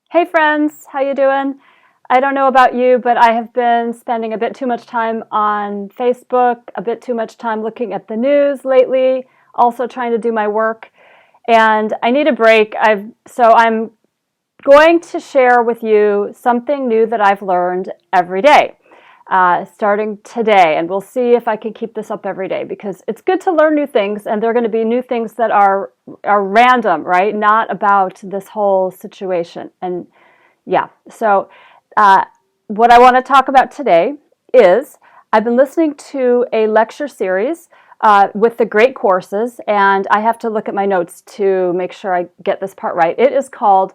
Hey friends, how you doing? I don't know about you, but I have been spending a bit too much time on Facebook, a bit too much time looking at the news lately, also trying to do my work, and I need a break. I'm going to share with you something new that I've learned every day, starting today. And we'll see if I can keep this up every day because it's good to learn new things, and they're going to be new things that are random, right? Not about this whole situation. And yeah, so uh, what I want to talk about today is I've been listening to a lecture series with the great courses, and I have to look at my notes to make sure I get this part right. It is called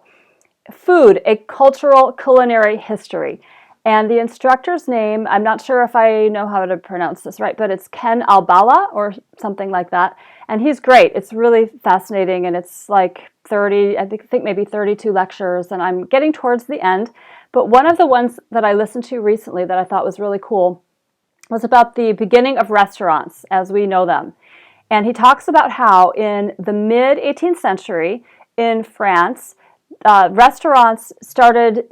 Food, a Cultural Culinary History. And the instructor's name, I'm not sure if I know how to pronounce this right, but it's Ken Albala or something like that. And he's great. It's really fascinating, and it's like 30, I think maybe 32 lectures, and I'm getting towards the end. But one of the ones that I listened to recently that I thought was really cool was about the beginning of restaurants as we know them. And he talks about how in the mid 18th century in France, restaurants started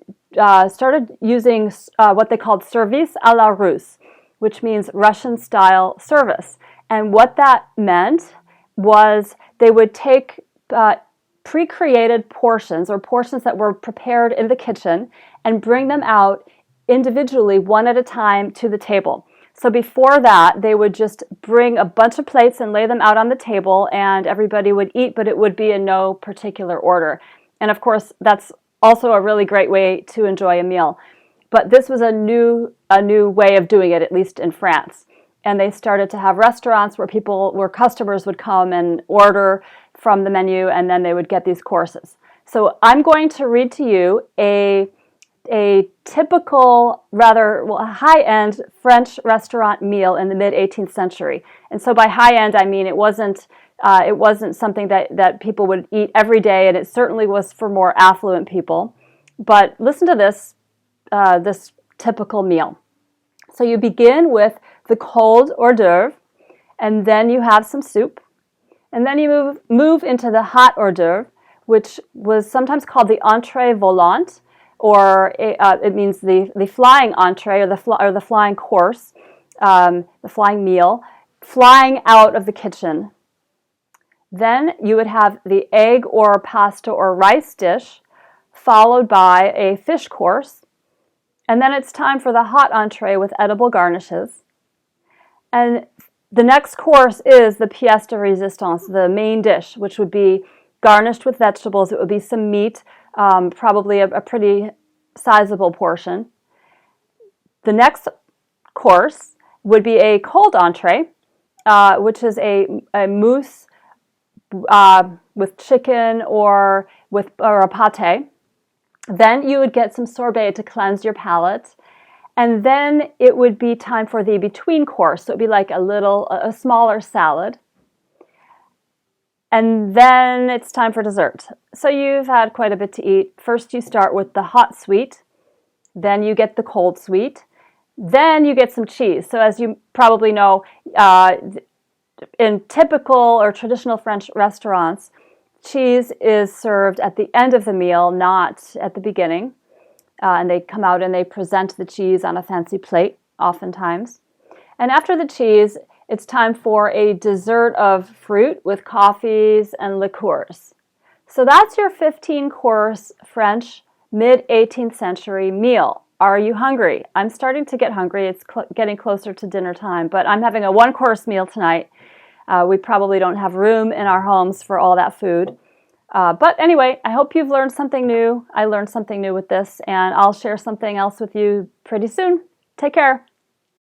using what they called service à la Russe, which means Russian-style service. And what that meant was they would take pre-created portions or portions that were prepared in the kitchen and bring them out individually, one at a time, to the table. So before that, they would just bring a bunch of plates and lay them out on the table, and everybody would eat, but it would be in no particular order. And of course, that's also a really great way to enjoy a meal. But this was a new way of doing it, at least in France. And they started to have restaurants where customers would come and order from the menu, and then they would get these courses. So I'm going to read to you a typical, rather high-end French restaurant meal in the mid-18th century. And so by high-end, I mean it wasn't something that people would eat every day, and it certainly was for more affluent people. But listen to this typical meal. So you begin with the cold hors d'oeuvre, and then you have some soup, and then you move into the hot hors d'oeuvre, which was sometimes called the entrée volante, or it means the flying entree or the flying course, the flying meal, flying out of the kitchen. Then you would have the egg or pasta or rice dish, followed by a fish course. And then it's time for the hot entree with edible garnishes. And the next course is the pièce de résistance, the main dish, which would be garnished with vegetables. It would be some meat, probably a pretty sizable portion. The next course would be a cold entree, which is a mousse with chicken or a pate. Then you would get some sorbet to cleanse your palate. And then it would be time for the between course. So it would be like a smaller salad. And then it's time for dessert. So you've had quite a bit to eat. First you start with the hot sweet. Then you get the cold sweet. Then you get some cheese. So as you probably know, in typical or traditional French restaurants, cheese is served at the end of the meal, not at the beginning. And they come out and they present the cheese on a fancy plate, oftentimes. And after the cheese, it's time for a dessert of fruit with coffees and liqueurs. So that's your 15-course French mid-18th century meal. Are you hungry? I'm starting to get hungry. It's getting closer to dinner time, but I'm having a one-course meal tonight. We probably don't have room in our homes for all that food. But anyway, I hope you've learned something new. I learned something new with this, and I'll share something else with you pretty soon. Take care.